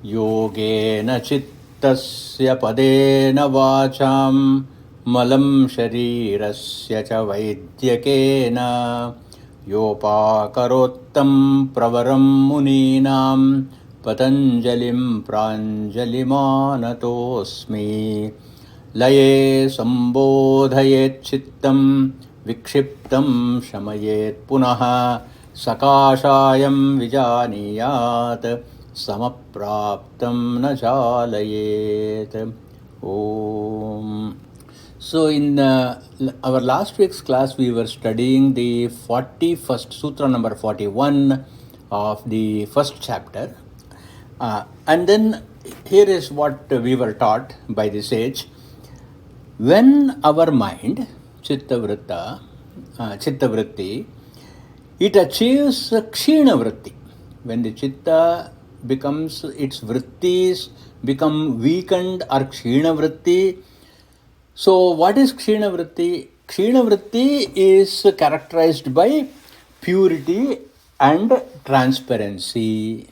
योगेन चित्तस्य पदेन वाचां मलं शरीरस्य च वैद्यकेन योपाकरोत्तं प्रवरं मुनीनां पतञ्जलिं प्राञ्जलिमानतोऽस्मि। लये सम्बोधयेच्चित्तं विक्षिप्तं शमयेत् पुनः सकाशायं विजानीयात् समप्राप्तं न चालयेत्. Om. So in our last week's class we were studying the 41st sutra, number 41 of the first chapter, and then here is what we were taught by the sage. When our mind chitta vritti, it achieves kshina vritti. When the chitta becomes, its vrittis become weakened or kshina vritti. So what is kshina vritti? Kshina vritti is characterized by purity and transparency.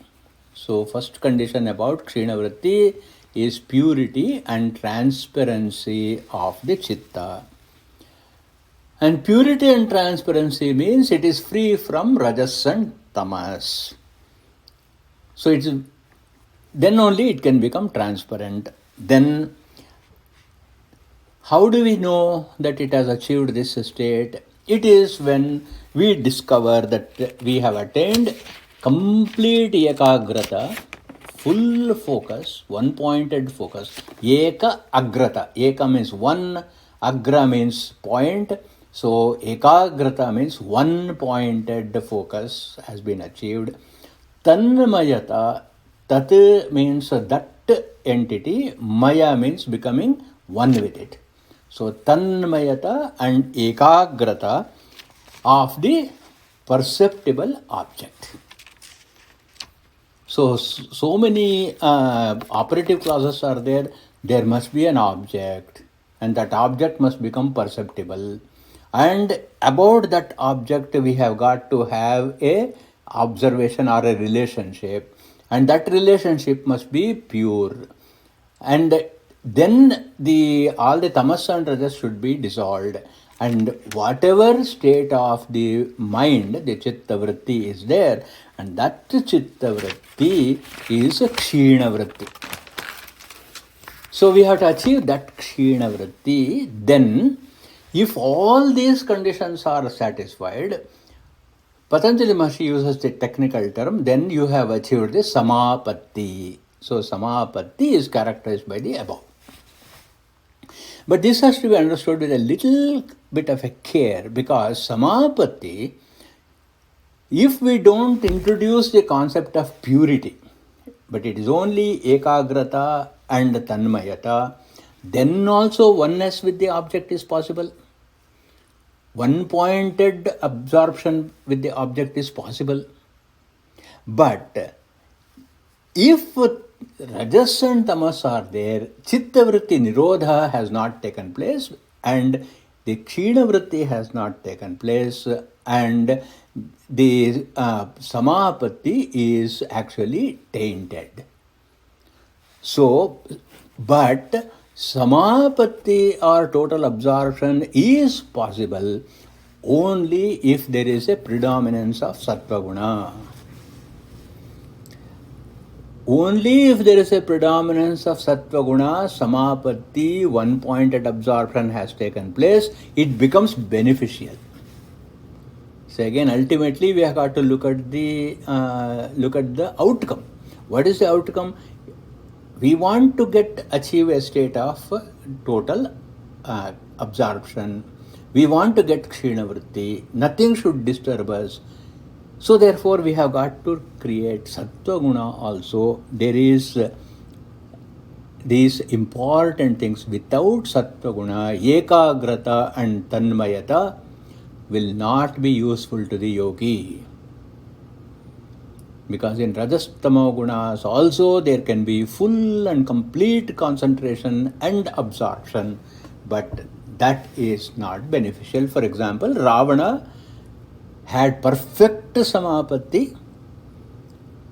So first condition about kshina vritti is purity and transparency of the chitta. And purity and transparency means it is free from rajas and tamas. So then only it can become transparent. Then how do we know that it has achieved this state? It is when we discover that we have attained complete ekagrata, full focus, one-pointed focus. Eka agrata. Eka means one, agra means point. So ekagrata means one-pointed focus has been achieved. Tanmayata, tat means that entity, maya means becoming one with it. So tanmayata and ekagrata of the perceptible object. So many operative clauses are there. There must be an object, and that object must become perceptible. And about that object we have got to have a observation or a relationship, and that relationship must be pure. And then all the tamas and rajas should be dissolved, and whatever state of the mind, the chitta vritti is there, and that chitta vritti is a kshina vritti. So we have to achieve that kshina vritti. Then if all these conditions are satisfied, Patanjali Maharshi uses the technical term, then you have achieved the samapatti. So samapatti is characterized by the above. But this has to be understood with a little bit of a care, because samapatti, if we don't introduce the concept of purity, but it is only ekagrata and tanmayata, then also oneness with the object is possible. One-pointed absorption with the object is possible. But if rajas and tamas are there, chitta vritti nirodha has not taken place, and the kshina vritti has not taken place, and the samapatti is actually tainted. So, but samapatti or total absorption is possible only if there is a predominance of sattva guna. Only if there is a predominance of sattva guna, samapatti, one-pointed absorption has taken place, it becomes beneficial. So again, ultimately we have got to look at the outcome. What is the outcome? We want to achieve a state of total absorption. We want to get kshina vritti. Nothing should disturb us. So therefore we have got to create sattva guna also. There is these important things. Without sattva guna, ekagrata and tanmayata will not be useful to the yogi. Because in rajas tamo gunas also there can be full and complete concentration and absorption, but that is not beneficial. For example, Ravana had perfect samapatti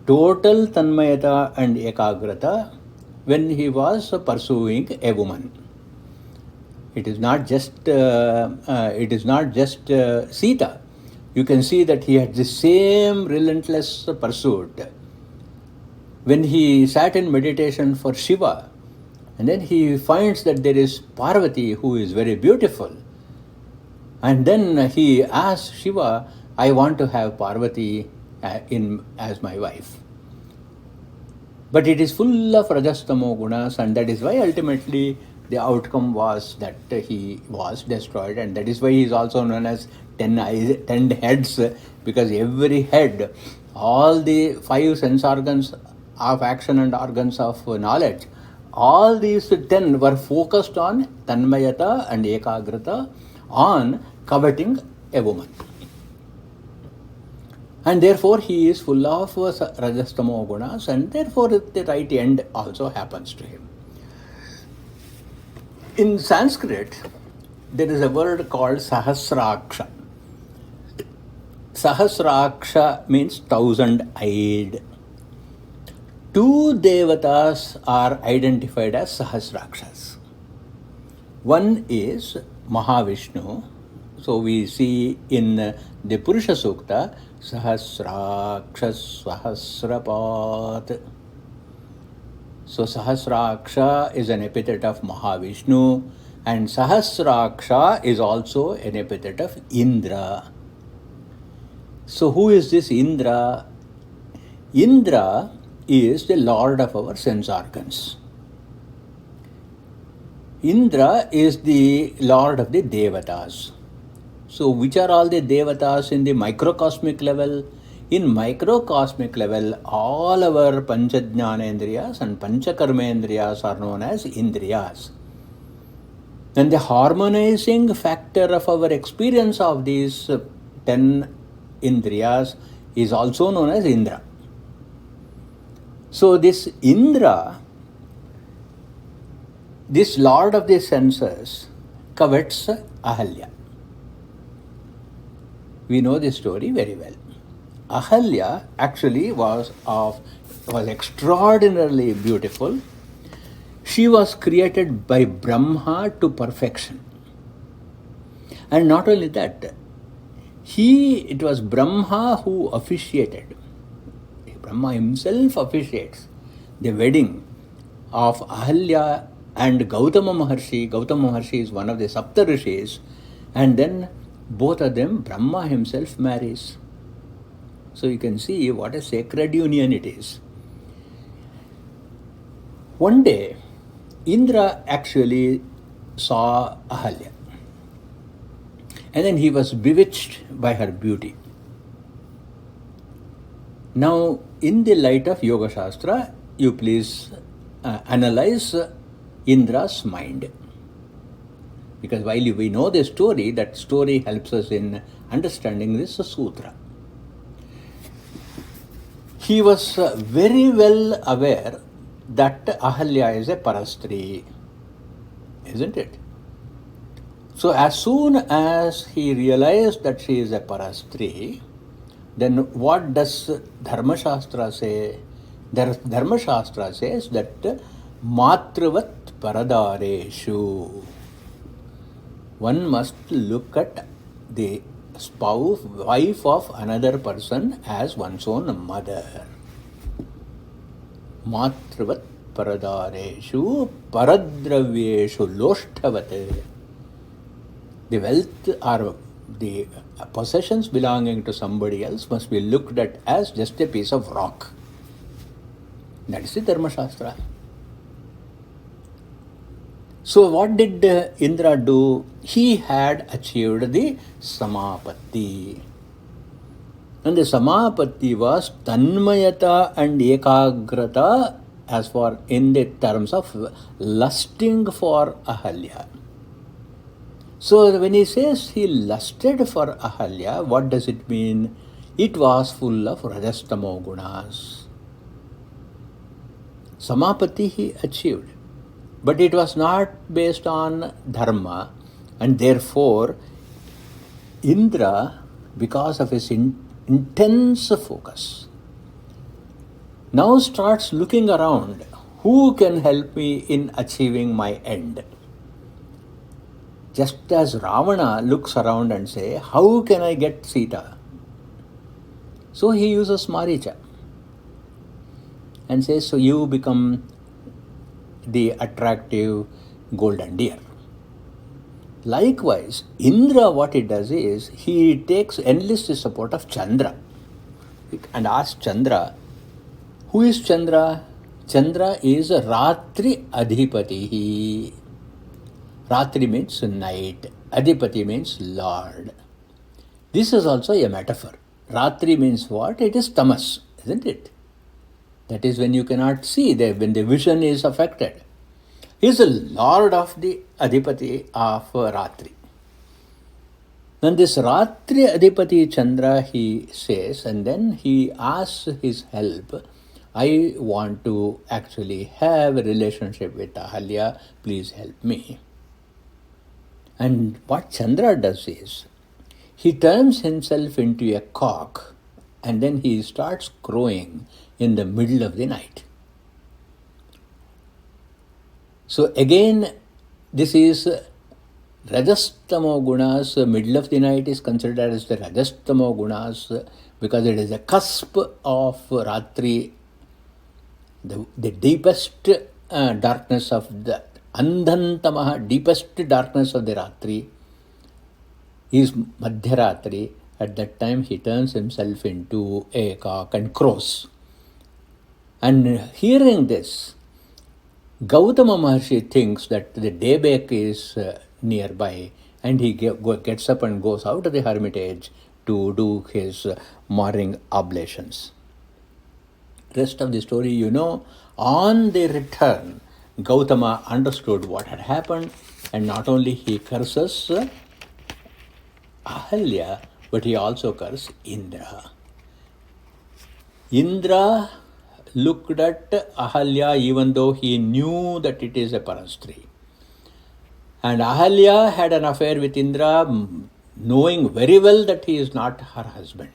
total tanmayata and ekagrata when he was pursuing a woman. It is not just Sita. You can see that he had the same relentless pursuit. When he sat in meditation for Shiva, and then he finds that there is Parvati who is very beautiful. And then he asks Shiva, I want to have Parvati as my wife. But it is full of rajastamo gunas, and that is why ultimately the outcome was that he was destroyed, and that is why he is also known as 10 eyes, 10 heads, because every head, all the 5 sense organs of action and organs of knowledge, all these 10 were focused on tanmayata and ekagrata, on coveting a woman. And therefore he is full of rajastamo gunas, and therefore the right end also happens to him. In Sanskrit, there is a word called sahasraksha. Sahasraksha means 1,000-eyed. 2 devatas are identified as sahasrakshas. One is Mahavishnu. So we see in the Purusha Sukta, Sahasraksha Sahasrapat. So Sahasraksha is an epithet of Mahavishnu, and Sahasraksha is also an epithet of Indra. So who is this Indra? Indra is the lord of our sense organs. Indra is the lord of the devatas. So which are all the devatas in the microcosmic level? In microcosmic level, all our panchajnanendriyas and panchakarmendriyas are known as indriyas. Then the harmonizing factor of our experience of these 10 indriyas is also known as Indra. So this Indra, this lord of the senses, covets Ahalya. We know this story very well. Ahalya actually was extraordinarily beautiful. She was created by Brahma to perfection. And not only that, it was Brahma who officiated. Brahma himself officiates the wedding of Ahalya and Gautama Maharshi. Gautama Maharshi is one of the Sapta Rishis, and then both of them, Brahma himself marries. So you can see what a sacred union it is. One day, Indra actually saw Ahalya, and then he was bewitched by her beauty. Now, in the light of Yoga Shastra, you please analyze Indra's mind. Because while we know the story, that story helps us in understanding this sutra. He was very well aware that Ahalya is a parastri, isn't it? So as soon as he realized that she is a parastri, then what does Dharma Shastra say? Dharma Shastra says that Matravat Paradareshu. One must look at the spouse, wife of another person as one's own mother. Matravat Paradareshu Paradravyeshu Loshtavat. The wealth or the possessions belonging to somebody else must be looked at as just a piece of rock. That is the Dharma Shastra. So what did Indra do? He had achieved the Samapatti. And the Samapatti was Tanmayata and Ekagrata as for in the terms of lusting for Ahalya. So when he says he lusted for Ahalya, what does it mean? It was full of Rajastamo gunas. Samapatti he achieved. But it was not based on dharma, and therefore Indra, because of his intense focus, now starts looking around. Who can help me in achieving my end? Just as Ravana looks around and say, how can I get Sita? So he uses Maricha and says, so you become the attractive golden deer. Likewise, Indra, what he does is, he enlists the support of Chandra and asks Chandra, who is Chandra? Chandra is Ratri Adhipati. Ratri means night, Adhipati means Lord. This is also a metaphor. Ratri means what? It is tamas, isn't it? That is when you cannot see, when the vision is affected. He is the Lord of the Adhipati of Ratri. Then this Ratri Adhipati Chandra, he says, and then he asks his help. I want to actually have a relationship with Ahalya, please help me. And what Chandra does is, he turns himself into a cock and then he starts crowing in the middle of the night. So again, this is Rajastamo Gunas, middle of the night is considered as the Rajastamo Gunas because it is a cusp of Ratri, the deepest darkness of the Andhantamaha, deepest darkness of the Ratri is Madhyaratri. At that time he turns himself into a cock and crows. And hearing this, Gautama Maharshi thinks that the daybreak is nearby and he gets up and goes out of the hermitage to do his morning oblations. Rest of the story you know. On the return, Gautama understood what had happened and not only he curses Ahalya, but he also curses Indra. Indra looked at Ahalya even though he knew that it is a parastri. And Ahalya had an affair with Indra knowing very well that he is not her husband.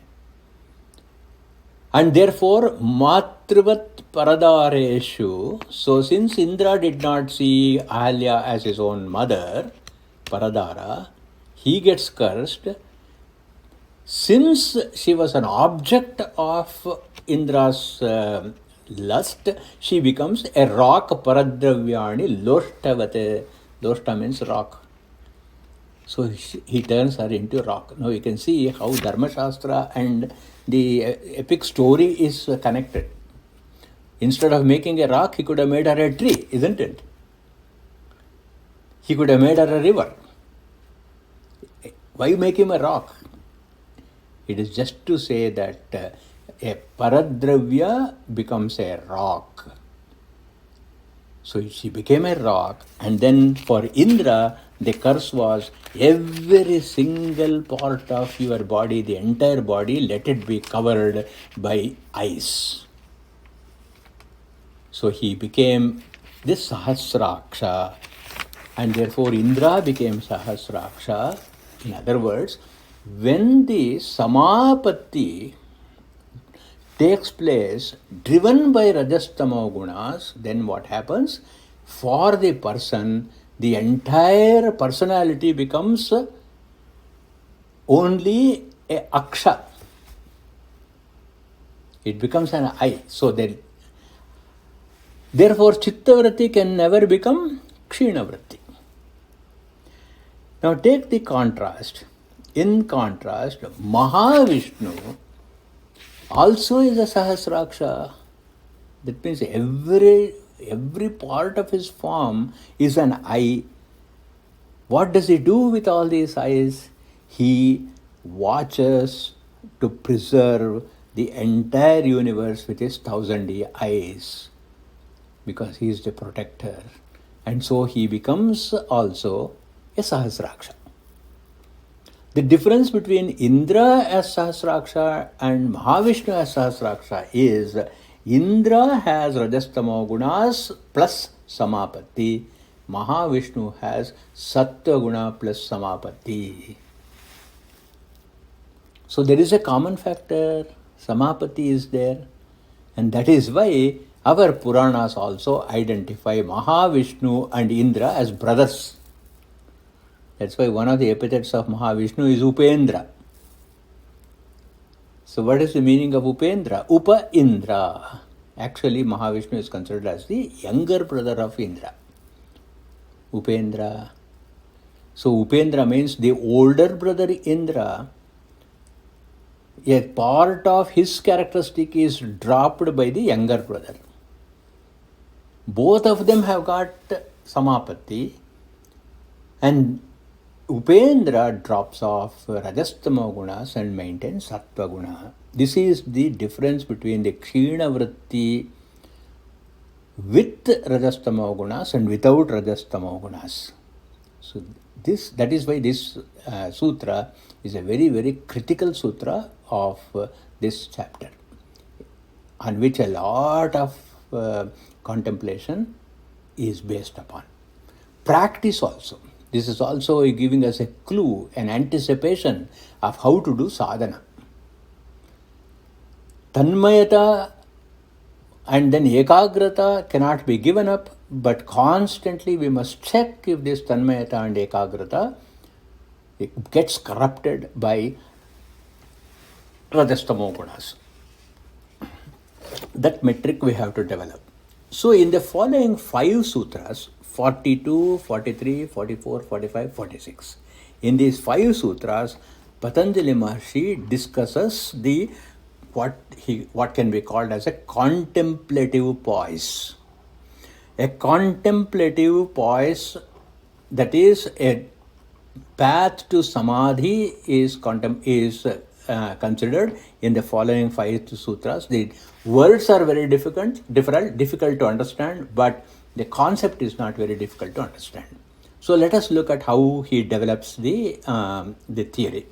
And therefore, Matrivat Paradareshu, so since Indra did not see Ahalya as his own mother, Paradara, he gets cursed. Since she was an object of Indra's lust, she becomes a rock, Paradravyani, Loštavate. Lošta means rock. So he turns her into rock. Now you can see how Dharma Shastra and the epic story is connected. Instead of making a rock, he could have made her a tree, isn't it? He could have made her a river. Why make him a rock? It is just to say that a paradravya becomes a rock. So she became a rock, and then for Indra, the curse was every single part of your body, the entire body, let it be covered by ice. So he became this Sahasraksha, and therefore Indra became Sahasraksha. In other words, when the Samapatti takes place driven by Rajastamo Gunas, then what happens? For the person, the entire personality becomes only a Aksha. It becomes an I. So therefore, Chittavritti can never become Kshinavritti. Now take the contrast. In contrast, Mahavishnu also is a Sahasraksha. That means every part of his form is an eye. What does he do with all these eyes? He watches to preserve the entire universe with his 1,000 eyes, because he is the protector. And so he becomes also a Sahasraksha. The difference between Indra as Sahasraksha and Mahavishnu as Sahasraksha is Indra has Rajastamo Gunas plus Samapatti. Mahavishnu has Sattva Guna plus Samapatti. So there is a common factor. Samapatti is there. And that is why our Puranas also identify Mahavishnu and Indra as brothers. That's why one of the epithets of Mahavishnu is Upendra. So what is the meaning of Upendra? Upa Indra. Actually, Mahavishnu is considered as the younger brother of Indra. Upendra. So Upendra means the older brother Indra. A part of his characteristic is dropped by the younger brother. Both of them have got Samapatti, and Upendra drops off Rajastama gunas and maintains Sattva guna. This is the difference between the Kshina Vritti with Rajastama gunas and without Rajastama gunas. So that is why this sutra is a very, very critical sutra of this chapter, on which a lot of contemplation is based upon. Practice also. This is also giving us a clue, an anticipation of how to do sadhana. Tanmayata and then ekagrata cannot be given up, but constantly we must check if this tanmayata and ekagrata gets corrupted by rajastamo gunas. That metric we have to develop. So in the following 5 sutras, 42, 43, 44, 45, 46, in these 5 sutras, Patanjali Maharshi discusses what can be called as a contemplative poise. A contemplative poise, that is a path to samadhi, is considered in the following 5 sutras. The words are very difficult to understand, but the concept is not very difficult to understand. So let us look at how he develops the theory.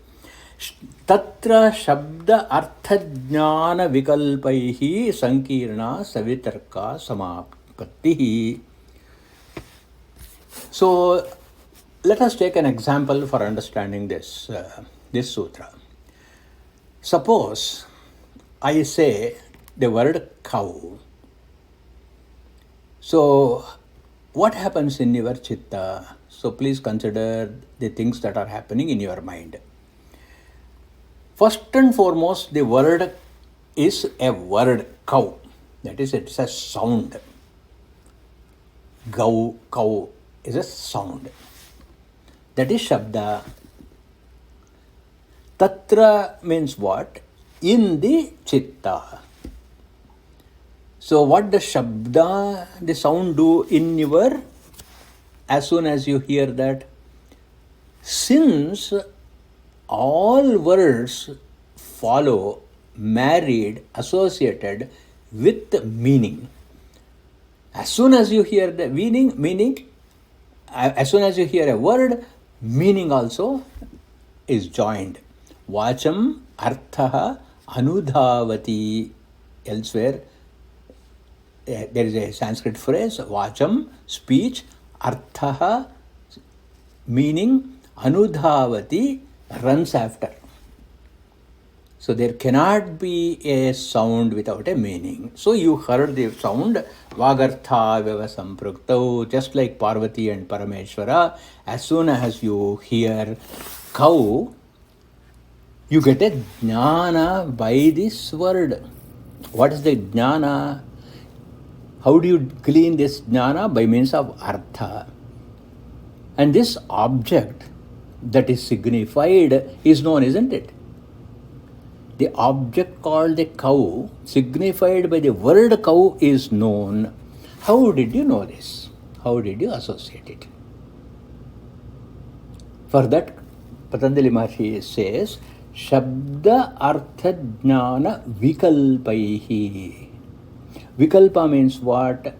Tatra shabda artha jnana vikalpaihi sankirna savitarka samapattihi. So let us take an example for understanding this sutra. Suppose I say the word cow. So what happens in your chitta? So please consider the things that are happening in your mind. First and foremost, the word is a word, cow. That is, it's a sound. Cow is a sound. That is shabda. Tatra means what? In the chitta. So what does shabda, the sound, do in your, as soon as you hear that? Since all words follow married, associated with meaning. As soon as you hear the meaning, as soon as you hear a word, meaning also is joined. Vacham arthaha anudhavati. Elsewhere, there is a Sanskrit phrase, vacham, speech, arthaha, meaning, anudhavati, runs after. So there cannot be a sound without a meaning. So you heard the sound, vagartha vyava sampraktau, just like Parvati and Parameshwara. As soon as you hear cow, you get a jnana by this word. What is the jnana? How do you glean this jnana? By means of artha. And this object that is signified is known, isn't it? The object called the cow, signified by the word cow, is known. How did you know this? How did you associate it? For that, Patanjali Maharshi says, Shabda artha jnana vikalpaihi. Vikalpa means what?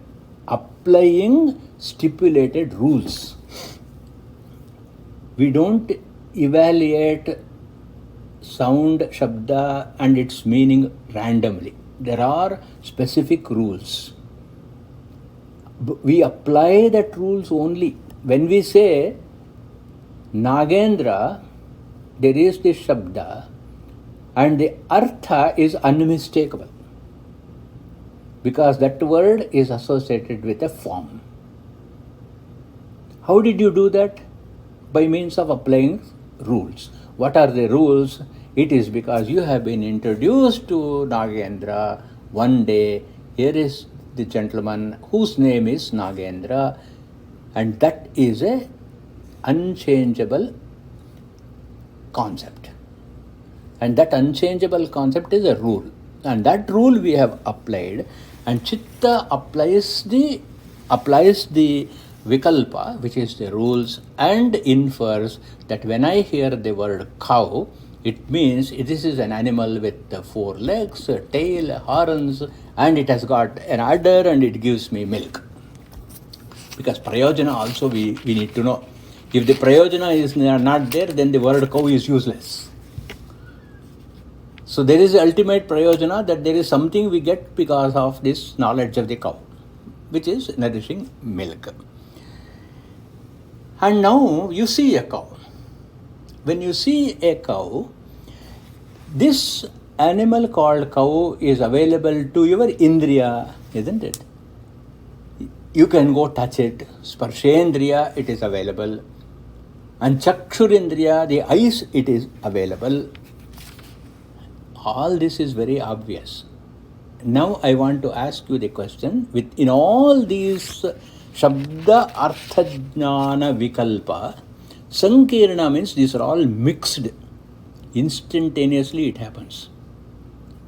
Applying stipulated rules. We don't evaluate sound, shabda, and its meaning randomly. There are specific rules. We apply that rules only. When we say Nagendra, there is the shabda, and the artha is unmistakable. because that word is associated with a form. How did you do that? By means of applying rules. What are the rules? It is because you have been introduced to Nagendra one day. Here is the gentleman whose name is Nagendra, and that is a unchangeable concept. And that unchangeable concept is a rule. And that rule we have applied, and Chitta applies the Vikalpa, which is the rules, and infers that when I hear the word cow, it means this is an animal with 4 legs, a tail, horns, and it has got an udder and it gives me milk. Because prayojana also we need to know. If the prayojana is not there, then the word cow is useless. So there is the ultimate prayojana, that there is something we get because of this knowledge of the cow, which is nourishing milk. And now you see a cow. When you see a cow, this animal called cow is available to your indriya, isn't it? You can go touch it. Sparshendriya, it is available. And chakshurindriya, the eyes, it is available. All this is very obvious. Now I want to ask you the question, in all these Shabda Artha Jnana Vikalpa, Sankirna means these are all mixed. Instantaneously it happens.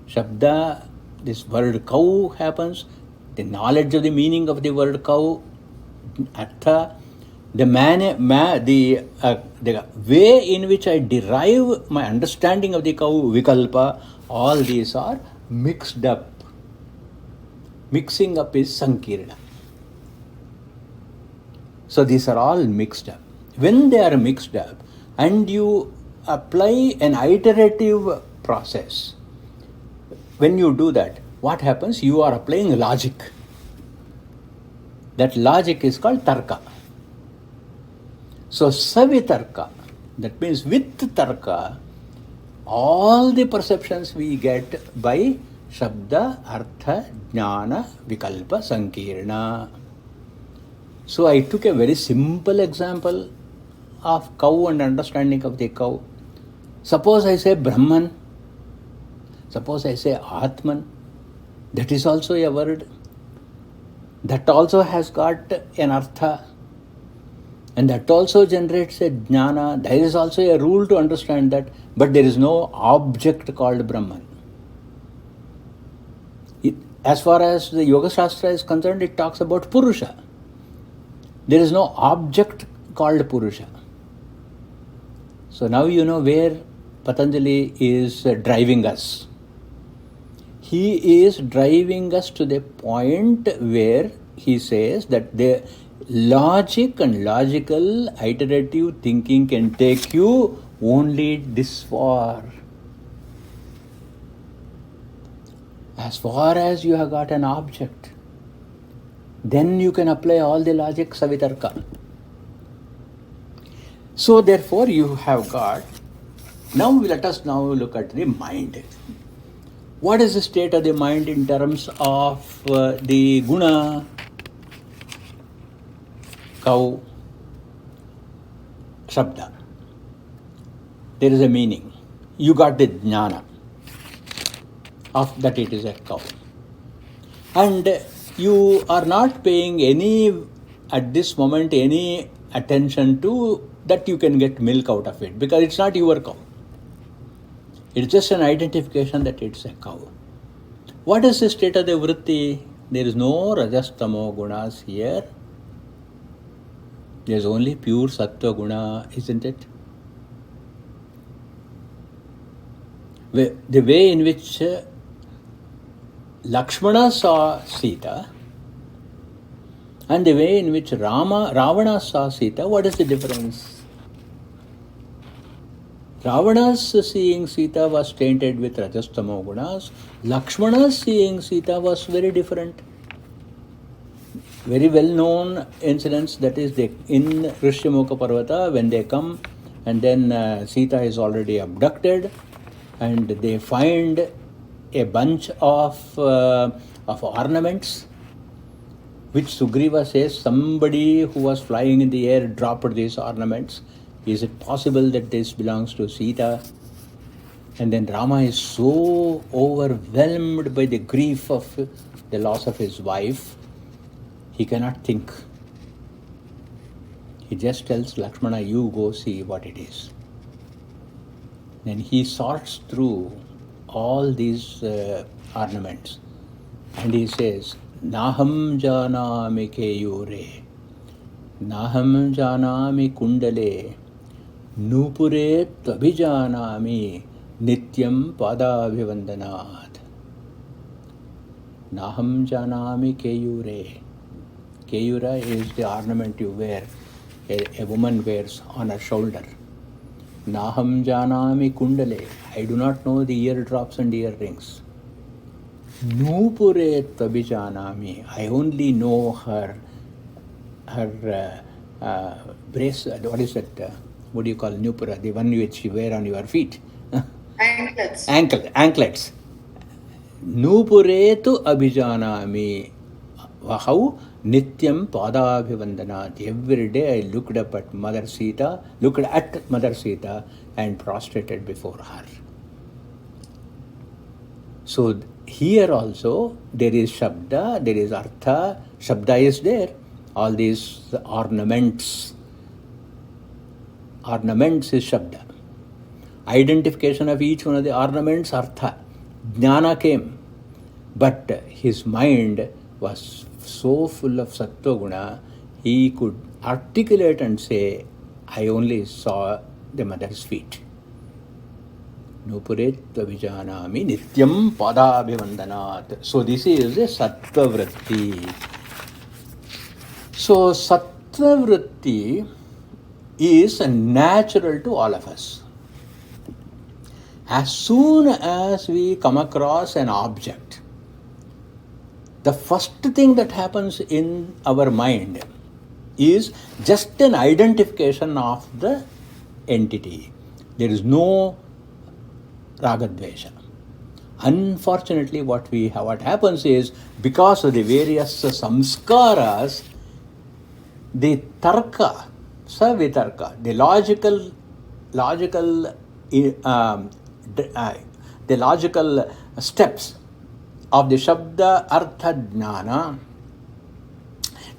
Shabda, this word cow happens, the knowledge of the meaning of the word cow, Artha, the way in which I derive my understanding of the cow, Vikalpa, all these are mixed up. Mixing up is Sankirna. So these are all mixed up. When they are mixed up and you apply an iterative process, when you do that, what happens? You are applying logic. That logic is called tarka. So savitarka, that means with tarka, all the perceptions we get by Shabda, Artha, Jnana, Vikalpa, Sankirna. So I took a very simple example of cow and understanding of the cow. Suppose I say Brahman, suppose I say Atman, that is also a word. That also has got an Artha, and that also generates a Jnana. There is also a rule to understand that, but there is no object called Brahman. As far as the Yoga Shastra is concerned, it talks about Purusha. There is no object called Purusha. So now you know where Patanjali is driving us. He is driving us to the point where he says that the logic and logical iterative thinking can take you only this far. As far as you have got an object, then you can apply all the logic savitarka. So therefore you have got, now let us now look at the mind. What is the state of the mind in terms of the guna, cow, shabda? There is a meaning. You got the jnana of that it is a cow. And you are not paying at this moment, any attention to that you can get milk out of it, because it's not your cow. It's just an identification that it's a cow. What is the state of the vritti? There is no rajastamo gunas here. There is only pure sattva guna, isn't it? The way in which Lakshmana saw Sita and the way in which Ravana saw Sita, what is the difference? Ravana's seeing Sita was tainted with Rajastamo gunas. Lakshmana's seeing Sita was very different. Very well known incidents, that is in Rishyamukha Parvata, when they come and then Sita is already abducted and they find a bunch of of ornaments, which Sugriva says somebody who was flying in the air dropped these ornaments. Is it possible that this belongs to Sita? And then Rama is so overwhelmed by the grief of the loss of his wife, he cannot think. He just tells Lakshmana, you go see what it is. Then he sorts through all these ornaments and he says, Naham janami keyure, Naham janami kundale, Nupure tvabhijanami, Nityam padabhivandanat. Naham janami keyure. Keyura is the ornament you wear, a woman wears on her shoulder. Naham janami kundale. I do not know the eardrops and earrings. Nupure tvabhijanami. I only know her bracelet. What is that? What do you call nupura? The one which you wear on your feet. Anklets. Anklets. Nupuretu abhijanami. How? Nityam padabhivandanat. Every day I looked at Mother Sita and prostrated before her. So here also there is Shabda, there is Artha. Shabda is there. All these ornaments is Shabda. Identification of each one of the ornaments, Artha. Jnana came. But his mind was so full of Sattva Guna, he could articulate and say, I only saw the mother's feet. Nupuret Tvavijanami Nityam Padabhivandanat. So this is a Sattva Vritti. So Sattva Vritti is natural to all of us. As soon as we come across an object, the first thing that happens in our mind is just an identification of the entity. There is no ragadvesha. Unfortunately, what happens is, because of the various samskaras, the tarka, savitarka, the logical steps of the Shabda Artha Jnana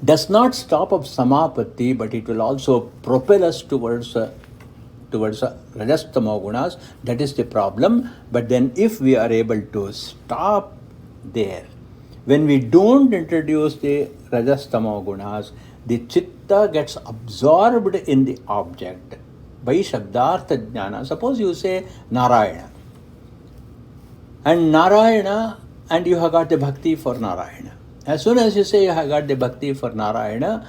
does not stop of Samapatti, but it will also propel us towards Rajastama Gunas. That is the problem. But then if we are able to stop there, when we don't introduce the Rajastama Gunas, the Chitta gets absorbed in the object by Shabdartha Jnana. Suppose you say Narayana. And Narayana, and you have got the bhakti for Narayana. As soon as you say you have got the bhakti for Narayana,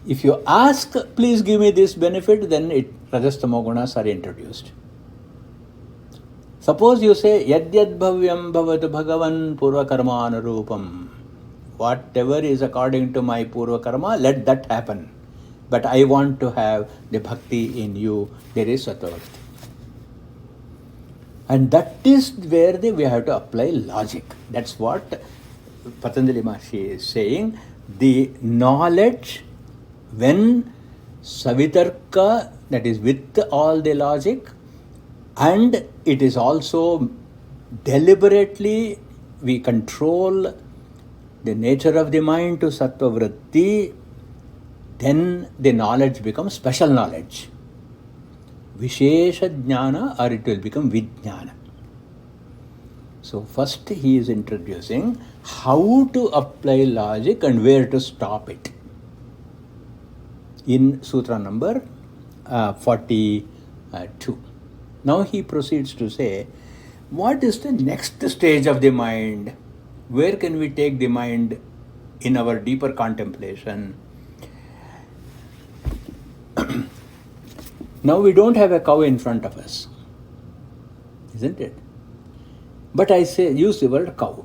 if you ask, please give me this benefit, then Rajastama Gunas are introduced. Suppose you say, Yadyad bhavyam bhavatu bhagavan purva karma anurupam. Whatever is according to my purva karma, let that happen. But I want to have the bhakti in you. There is Sattva. And that is where we have to apply logic. That's what Patanjali Maharishi is saying. The knowledge, when savitarka, that is with all the logic, and it is also deliberately we control the nature of the mind to sattva vritti, then the knowledge becomes special knowledge. Vishesha jnana, or it will become vijnana. So first he is introducing how to apply logic and where to stop it. In sutra number 42. Now he proceeds to say, what is the next stage of the mind? Where can we take the mind in our deeper contemplation? Now we don't have a cow in front of us, isn't it? But I use the word cow.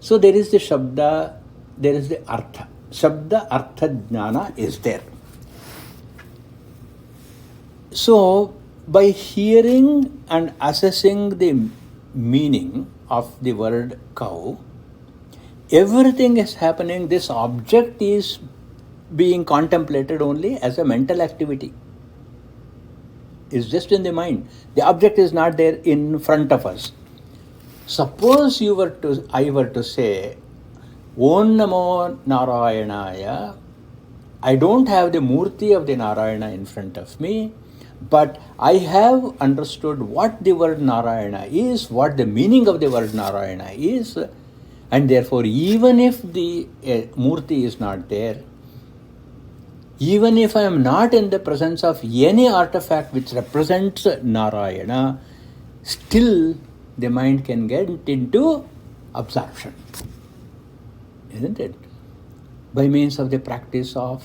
So there is the Shabda, there is the Artha. Shabda, Artha, Jnana is there. So by hearing and assessing the meaning of the word cow, Everything is happening. This object is being contemplated only as a mental activity. It's just in the mind. The object is not there in front of us. Suppose I were to say, Om Namo Narayanaya, I don't have the Murti of the Narayana in front of me, but I have understood what the word Narayana is, what the meaning of the word Narayana is, and therefore even if the Murti is not there, even if I am not in the presence of any artifact which represents Narayana, still the mind can get into absorption, isn't it? By means of the practice of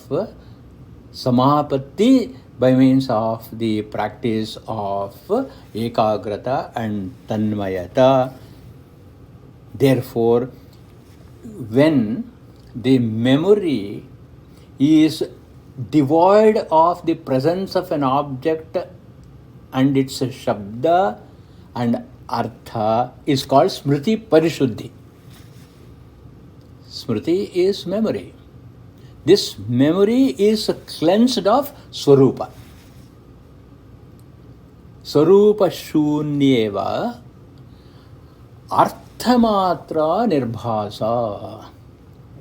samapatti, by means of the practice of ekagrata and tanmayata. Therefore, when the memory is devoid of the presence of an object and its shabda and artha, is called smriti parishuddhi. Smriti is memory. This memory is cleansed of swarupa. Swarupa shunyeva arthamatra nirbhasa.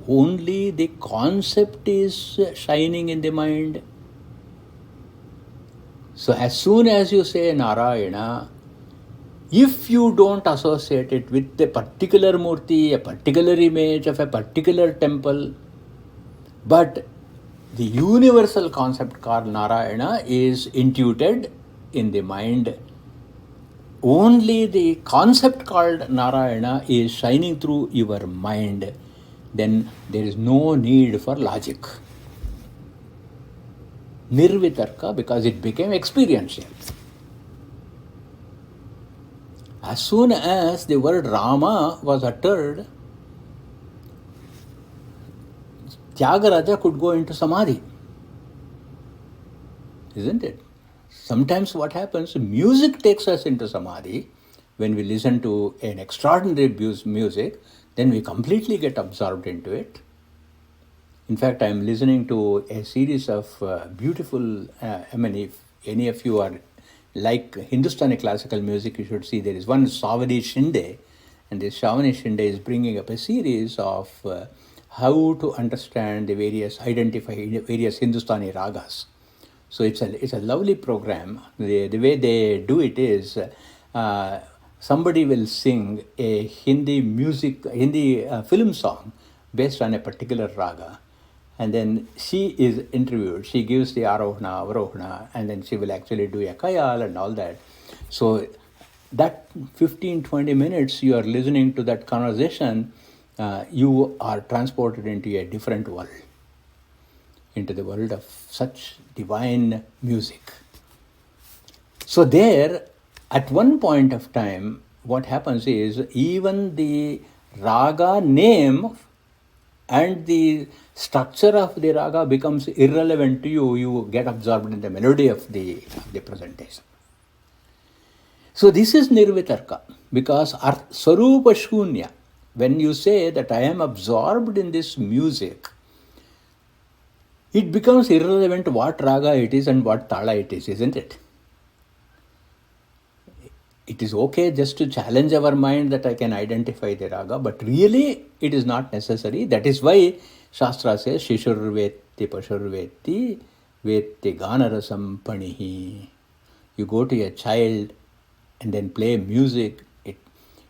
Only the concept is shining in the mind. So as soon as you say Narayana, if you don't associate it with a particular murti, a particular image of a particular temple, but the universal concept called Narayana is intuited in the mind, only the concept called Narayana is shining through your mind, then there is no need for logic. Nirvitarka, because it became experiential. As soon as the word Rama was uttered, Tyagaraja could go into Samadhi. Isn't it? Sometimes what happens, music takes us into Samadhi. When we listen to an extraordinary music, then we completely get absorbed into it. In fact, I am listening to a series of beautiful, if any of you are like Hindustani classical music, you should see there is one Samadhi Shinde, and this Samadhi Shinde is bringing up a series of how to understand identify various Hindustani ragas. So it's a lovely program. The way they do it is somebody will sing a Hindi film song based on a particular raga, and then she is interviewed. She gives the arohana, avarohana, and then she will actually do a kayal and all that. So that 15-20 minutes you are listening to that conversation, you are transported into a different world, into the world of such divine music. So there, at one point of time, what happens is even the raga name and the structure of the raga becomes irrelevant to you. You get absorbed in the melody of the presentation. So this is nirvitarka, because sarupa shunya, when you say that I am absorbed in this music, it becomes irrelevant what raga it is and what tala it is, isn't it? It is okay just to challenge our mind that I can identify the raga, but really it is not necessary. That is why Shastra says, Shishur vetti pashur vetti vetti ganarasam panihi. You go to a child and then play music.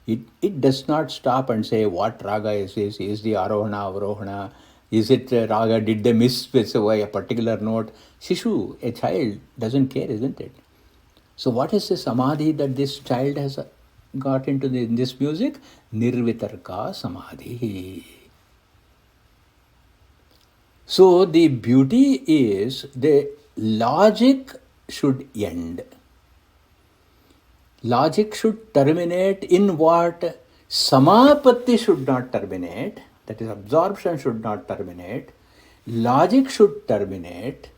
It does not stop and say what raga is this, is the arohana, avarohana, is it raga, did they misspecify a particular note? Shishu, a child, doesn't care, isn't it? So what is the samadhi that this child has got into this music? Nirvitarka samadhi. So the beauty is the logic should end. Logic should terminate in what? Samapatti should not terminate. That is, absorption should not terminate. Logic should terminate.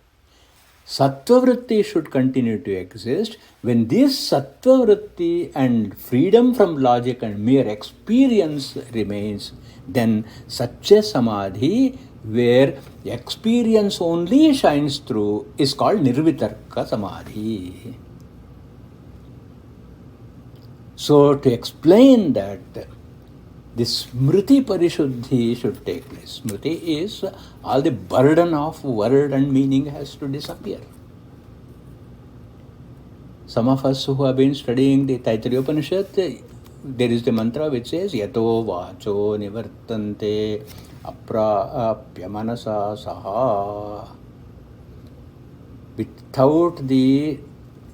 Sattva-vritti should continue to exist. When this sattva-vritti and freedom from logic and mere experience remains, then such a samadhi where experience only shines through is called nirvitarka samadhi. So to explain that, this smriti parishuddhi should take place. Smriti is all the burden of word and meaning has to disappear. Some of us who have been studying the Taittiriya Upanishad, there is the mantra which says yato vacho nivartante aprapya manasa saha. Without the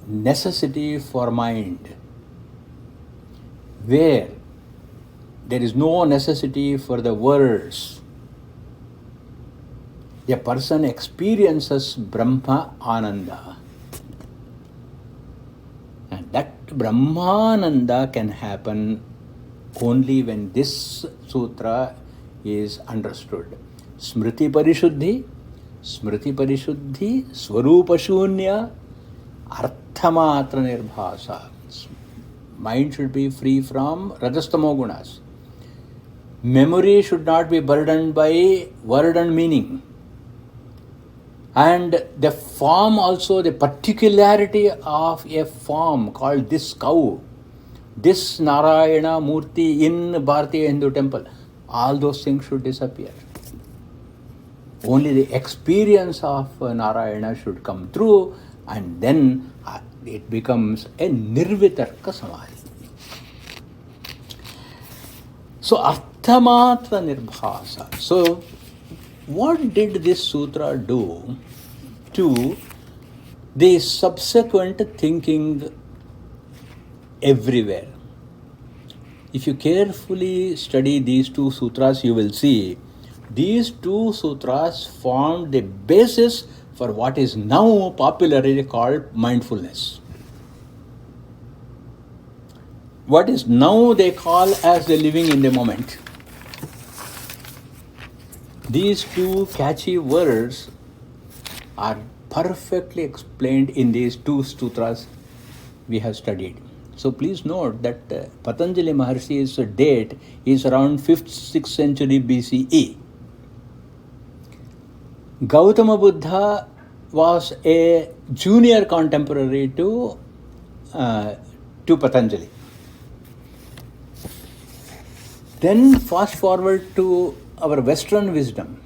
necessity for mind, where there is no necessity for the words, a person experiences Brahma Ananda. And that Brahmananda can happen only when this sutra is understood. Smriti Parishuddhi, Swarupa Shunya, Arthamatra Nirbhasa. Mind should be free from Rajastamo Gunas. Memory should not be burdened by word and meaning. And the form also, the particularity of a form called this cow, this Narayana Murti in Bharatiya Hindu temple, all those things should disappear. Only the experience of Narayana should come through, and then it becomes a nirvitarka samadhi. So arthamatra nirbhasa. So what did this sutra do to the subsequent thinking everywhere? If you carefully study these two sutras, you will see these two sutras formed the basis for what is now popularly called mindfulness. What is now they call as the living in the moment. These two catchy words are perfectly explained in these two sutras we have studied. So please note that Patanjali Maharshi's date is around 5th, 6th century BCE. Gautama Buddha was a junior contemporary to Patanjali. Then fast forward to our Western wisdom.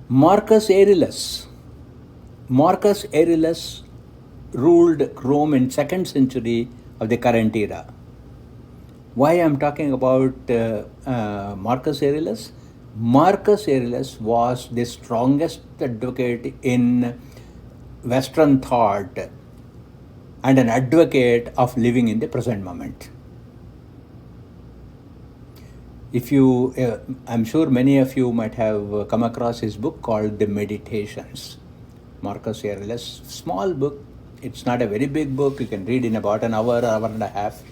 Marcus Aurelius ruled Rome in 2nd century of the current era. Why I am talking about Marcus Aurelius? Marcus Aurelius was the strongest advocate in Western thought and an advocate of living in the present moment. If you, I'm sure many of you might have come across his book called The Meditations. Marcus Aurelius, small book. It's not a very big book. You can read in about an hour and a half.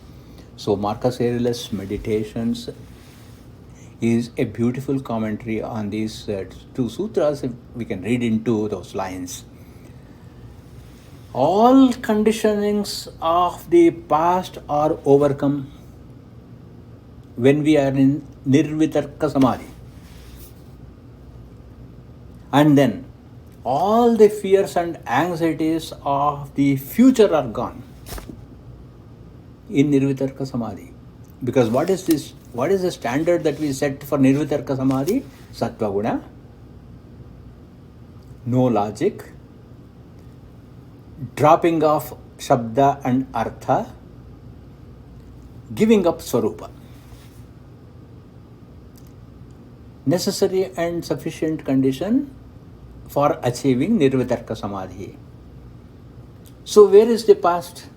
So Marcus Aurelius' Meditations is a beautiful commentary on these two sutras. We can read into those lines. All conditionings of the past are overcome when we are in nirvitarka samadhi. And then all the fears and anxieties of the future are gone in nirvitarka samadhi. Because what is this? What is the standard that we set for nirvitarka samadhi? Sattva guna, no logic, dropping off shabda and artha, giving up swarupa. Necessary and sufficient condition for achieving nirvitarka samadhi. So where is the past?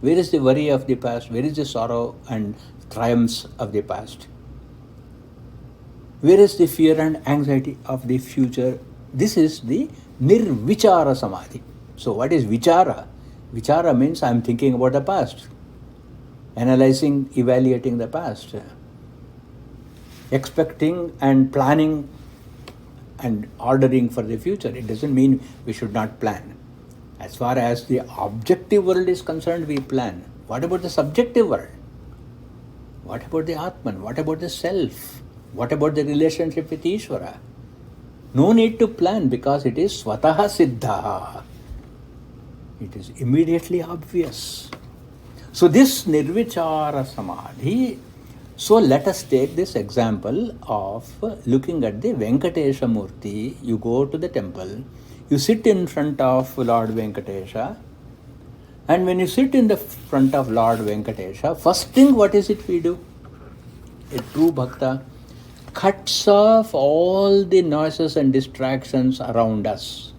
Where is the worry of the past? Where is the sorrow and triumphs of the past? Where is the fear and anxiety of the future? This is the nirvichara samadhi. So what is vichara? Vichara means I am thinking about the past, analyzing, evaluating the past, expecting and planning and ordering for the future. It doesn't mean we should not plan. As far as the objective world is concerned, we plan. What about the subjective world? What about the Atman? What about the self? What about the relationship with Ishvara? No need to plan because it is swataha siddha. It is immediately obvious. So this nirvichara samadhi, so let us take this example of looking at the Venkatesha Murti. You go to the temple, you sit in front of Lord Venkatesha, and when you sit in the front of Lord Venkatesha, first thing what is it we do? A true bhakta cuts off all the noises and distractions around us.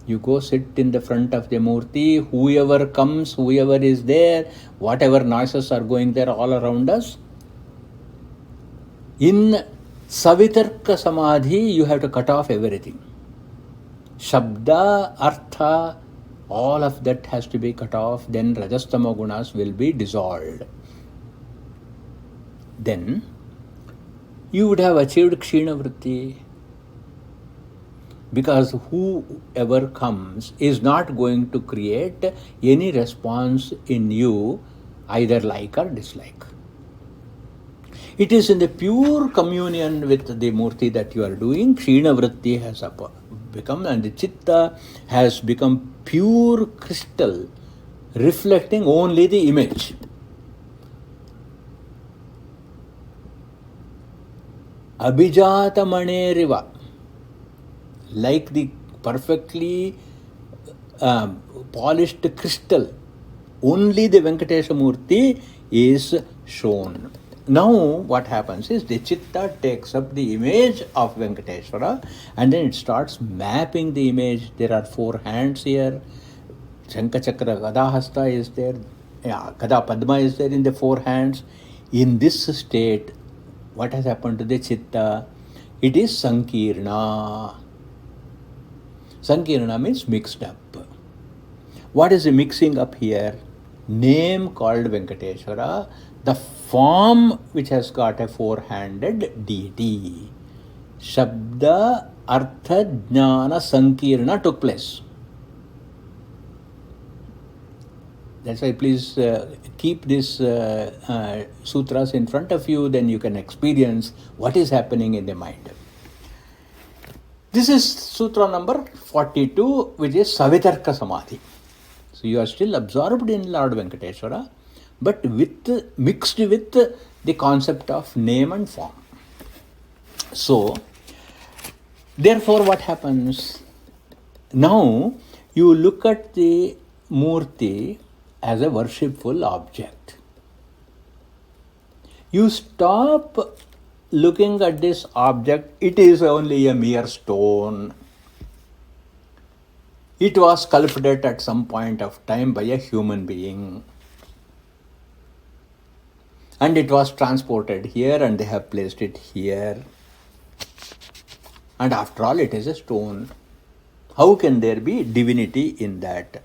You go sit in the front of the Murti, whoever comes, whoever is there, whatever noises are going there all around us. In Savitarka Samadhi, you have to cut off everything. Shabda, Artha, all of that has to be cut off, then Rajastama Gunas will be dissolved. Then you would have achieved Kshina Vritti. Because whoever comes is not going to create any response in you, either like or dislike. It is in the pure communion with the Murti that you are doing, Kshina Vritti has become, and the Chitta has become pure crystal, reflecting only the image. Abhijata Maneriva, like the perfectly polished crystal, only the Venkatesha Murti is shown. Now what happens is the Chitta takes up the image of Venkateswara and then it starts mapping the image. There are 4 hands here. Shankachakra Gadahasta is there. Gada Padma is there in the 4 hands. In this state, what has happened to the Chitta? It is Sankirna. Sankirna means mixed up. What is the mixing up here? Name called Venkateswara, the form which has got a 4-handed deity. Shabda, Artha, Jnana, Sankirna took place. That's why please keep these sutras in front of you, then you can experience what is happening in the mind. This is sutra number 42, which is Savitarka Samadhi. So you are still absorbed in Lord Venkateswara, but mixed with the concept of name and form. So, therefore what happens? Now you look at the Murti as a worshipful object. You stop looking at this object, it is only a mere stone. It was sculpted at some point of time by a human being. And it was transported here and they have placed it here. And after all, it is a stone. How can there be divinity in that?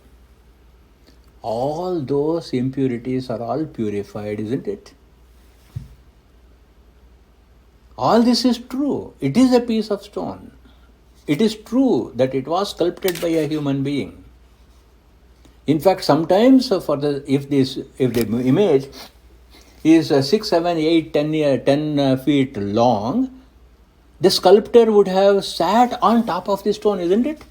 All those impurities are all purified, isn't it? All this is true. It is a piece of stone. It is true that it was sculpted by a human being. In fact, sometimes if the image is 6, 7, 8, 10 feet long, the sculptor would have sat on top of the stone, isn't it?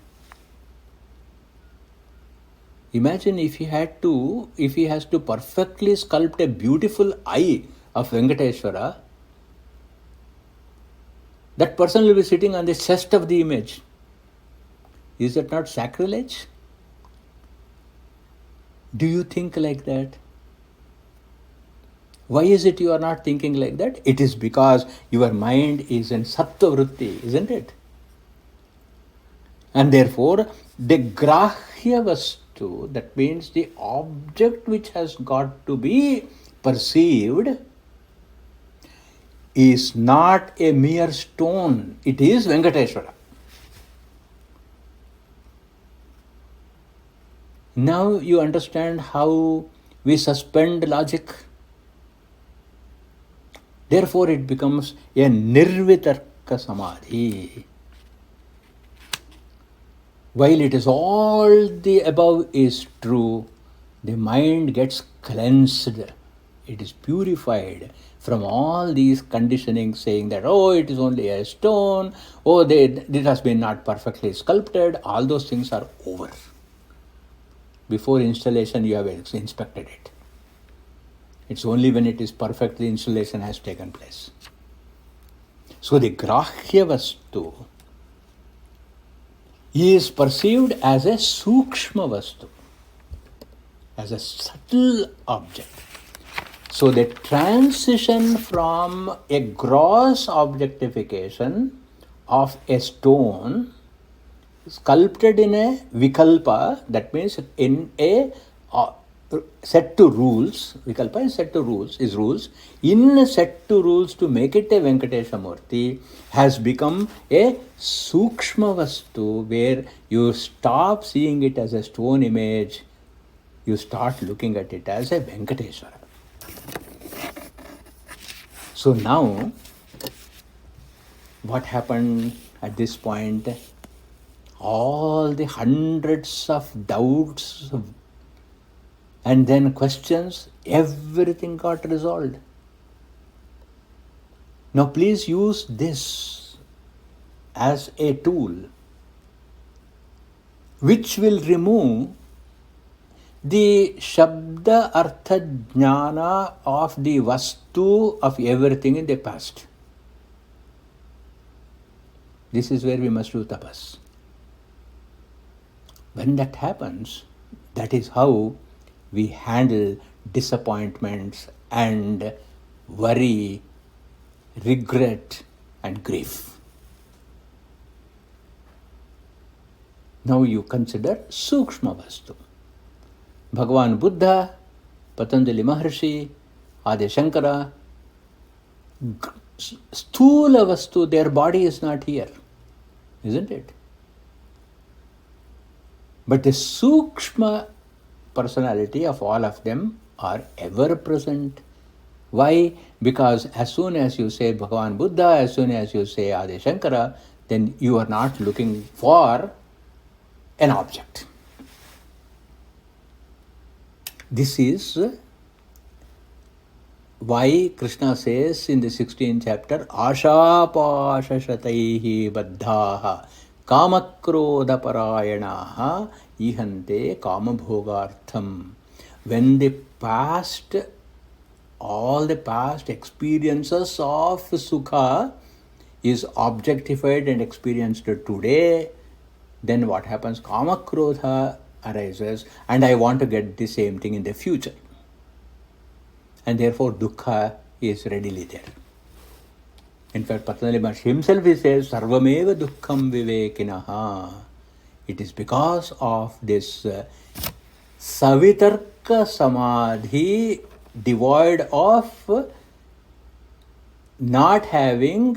Imagine if he has to perfectly sculpt a beautiful eye of Venkateswara, that person will be sitting on the chest of the image. Is that not sacrilege? Do you think like that? Why is it you are not thinking like that? It is because your mind is in sattva vritti, isn't it? And therefore, the grahya vastu, that means the object which has got to be perceived, is not a mere stone. It is Venkateswara. Now you understand how we suspend logic. Therefore it becomes a nirvitarka Savitarka Samadhi. While it is all the above is true, the mind gets cleansed. It is purified from all these conditionings saying that, oh, it is only a stone, oh, it has been not perfectly sculpted. All those things are over. Before installation, you have inspected it. It's only when it is perfect the installation has taken place. So the grahya vastu is perceived as a sukshma vastu, as a subtle object. So the transition from a gross objectification of a stone sculpted in a vikalpa, that means in a set to rules, vikalpa is set to rules, in a set to rules to make it a Venkatesha Murti, has become a sukshma vastu, where you stop seeing it as a stone image, you start looking at it as a Venkateswara. So now, what happened at this point? All the hundreds of doubts and then questions, everything got resolved. Now please use this as a tool which will remove the Shabda Artha Jnana of the Vastu of everything in the past. This is where we must do tapas. When that happens, that is how we handle disappointments and worry, regret and grief. Now you consider Sukshma Vastu. Bhagavan Buddha, Patanjali Maharshi, Adi Shankara, Sthula Vastu, their body is not here, isn't it? But the Sukshma personality of all of them are ever present. Why? Because as soon as you say Bhagavan Buddha, as soon as you say Adi Shankara, then you are not looking for an object. This is why Krishna says in the 16th chapter, Asha pasha shataihi baddhaha kamakrodha parayanaha ihante kamabhogartham. When the past, all the past experiences of sukha is objectified and experienced today, then what happens? Kamakrodha arises, and I want to get the same thing in the future. And therefore dukkha is readily there. In fact, Patanjali Maharshi himself he says, Sarvameva dukkham vivekinaha. It is because of this Savitarka Samadhi devoid of not having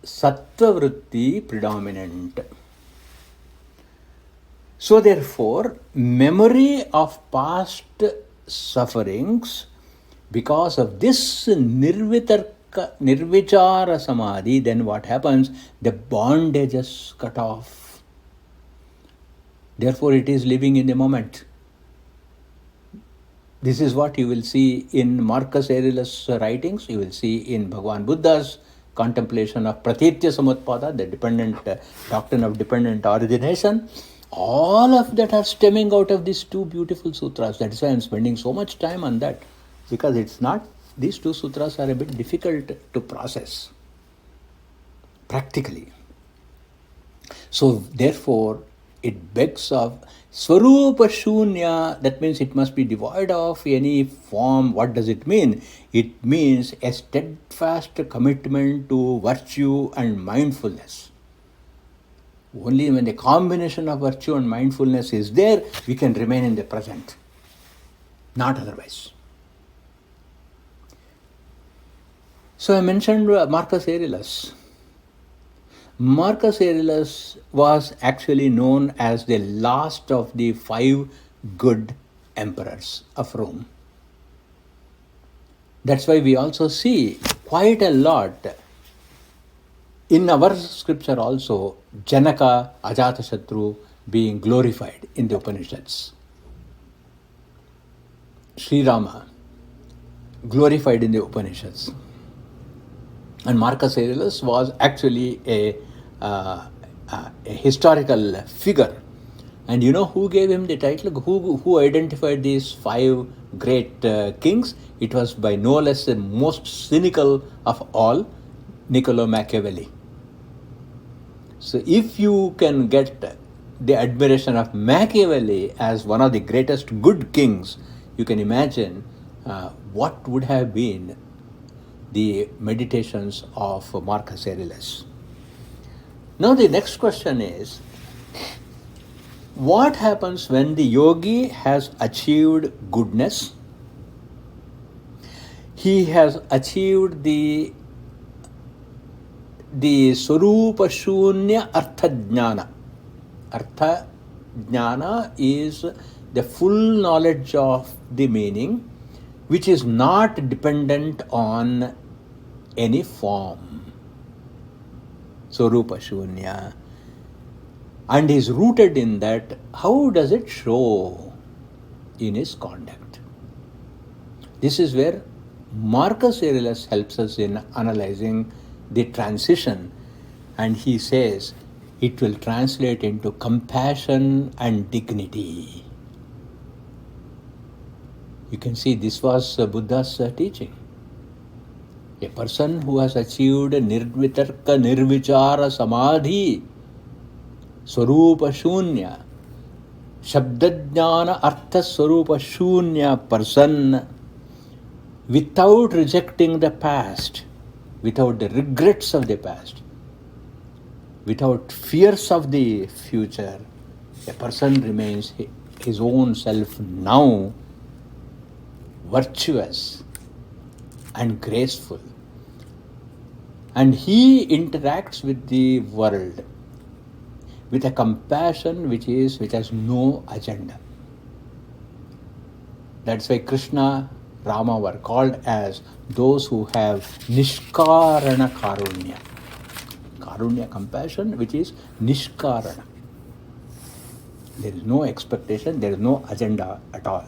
Sattva Vritti predominant. So therefore, memory of past sufferings, because of this nirvichara samadhi, then what happens? The bondage is cut off. Therefore, it is living in the moment. This is what you will see in Marcus Aurelius' writings, you will see in Bhagavan Buddha's contemplation of Pratitya Samutpada, the dependent doctrine of dependent origination. All of that are stemming out of these two beautiful sutras. That is why I am spending so much time on that, because it's not, these two sutras are a bit difficult to process practically. So therefore, it begs of Swarupa Shunya, that means it must be devoid of any form. What does it mean? It means a steadfast commitment to virtue and mindfulness. Only when the combination of virtue and mindfulness is there, we can remain in the present. Not otherwise. So I mentioned Marcus Aurelius. Marcus Aurelius was actually known as the last of the 5 good emperors of Rome. That's why we also see quite a lot In our scripture also, Janaka, Ajatashatru being glorified in the Upanishads. Sri Rama glorified in the Upanishads. And Marcus Aurelius was actually a historical figure. And you know who gave him the title? Who identified these five great kings? It was by no less the most cynical of all, Niccolo Machiavelli. So if you can get the admiration of Machiavelli as one of the greatest good kings, you can imagine what would have been the meditations of Marcus Aurelius. Now the next question is, what happens when the yogi has achieved goodness? He has achieved the Swarupa Shunya Artha Jnana. Artha Jnana is the full knowledge of the meaning, which is not dependent on any form. Swarupa Shunya. And is rooted in that. How does it show in his conduct? This is where Marcus Aurelius helps us in analyzing the transition, and he says it will translate into compassion and dignity. You can see this was Buddha's teaching. A person who has achieved Nirvitarka Nirvichara Samadhi, Swarupa Shunya, Shabdajnana Artha Swarupa Shunya person, without rejecting the past, without the regrets of the past, without fears of the future, a person remains his own self now, virtuous and graceful. And he interacts with the world with a compassion which has no agenda. That's why Krishna, Rama were called as those who have Nishkarana Karunya. Karunya, compassion, which is Nishkarana. There is no expectation, there is no agenda at all.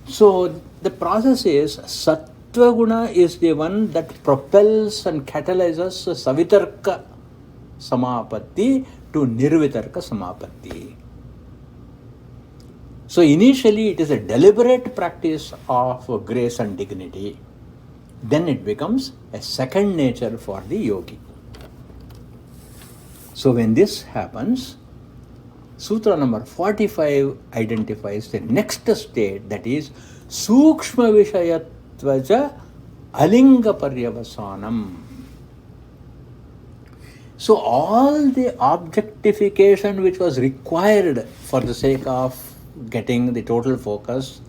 So the process is Sattva Guna is the one that propels and catalyzes Savitarka Samapatti to Nirvitarka Samapatti. So initially it is a deliberate practice of grace and dignity. Then it becomes a second nature for the yogi. So when this happens, Sutra number 45 identifies the next state, that is Sukshma Vishayatvaja Alinga Paryavasanam. So all the objectification which was required for the sake of getting the total focus,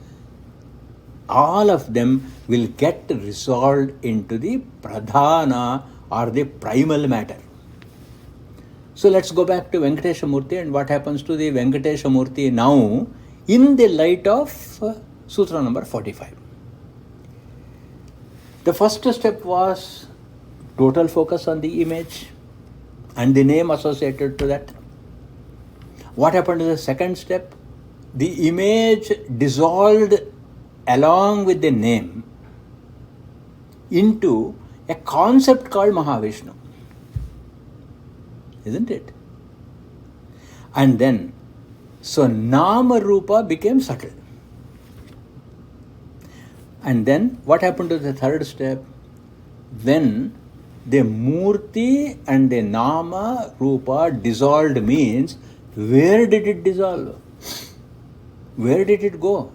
all of them will get resolved into the pradhana or the primal matter. So let's go back to Venkatesha Murti and what happens to the Venkatesha Murti now in the light of Sutra number 45. The first step was total focus on the image and the name associated to that. What happened to the second step? The image dissolved along with the name into a concept called Mahavishnu. Isn't it? And then, so Nama Rupa became subtle. And then, what happened to the third step? When the Murti and the Nama Rupa dissolved means, where did it dissolve? Where did it go?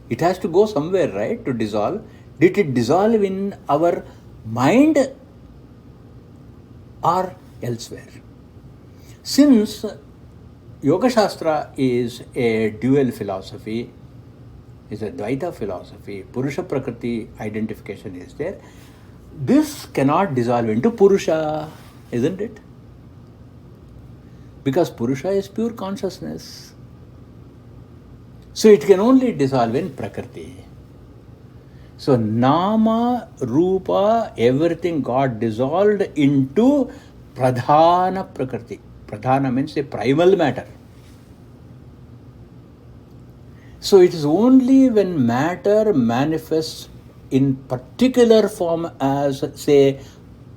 It has to go somewhere, right, to dissolve. Did it dissolve in our mind or elsewhere? Since Yoga Shastra is a dual philosophy, is a Dvaita philosophy, Purusha Prakriti identification is there, this cannot dissolve into Purusha, isn't it? Because Purusha is pure consciousness. So it can only dissolve in Prakriti. So Nama, Rupa, everything got dissolved into Pradhana Prakriti. Pradhana means a primal matter. So it is only when matter manifests in particular form as, say,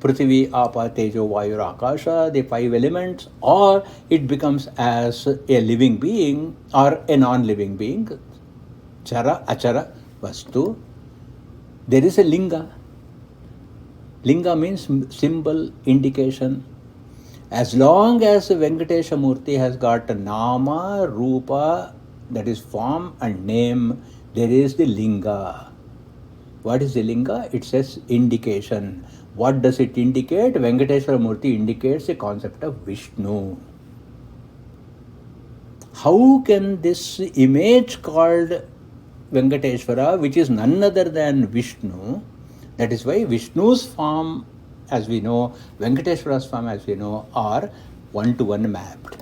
Prithvi, Apa, Tejo, Vayu, Akasha, the five elements, or it becomes as a living being or a non-living being, Chara, Achara, Vastu, there is a Linga. Linga means symbol, indication. As long as Venkatesha Murti has got a Nama, Rupa, that is form and name, there is the Linga. What is the Linga? It says indication. What does it indicate? Venkateswara Murti indicates a concept of Vishnu. How can this image called Venkateswara, which is none other than Vishnu, that is why Vishnu's form, as we know, Venkateswara's form, as we know, are one-to-one mapped.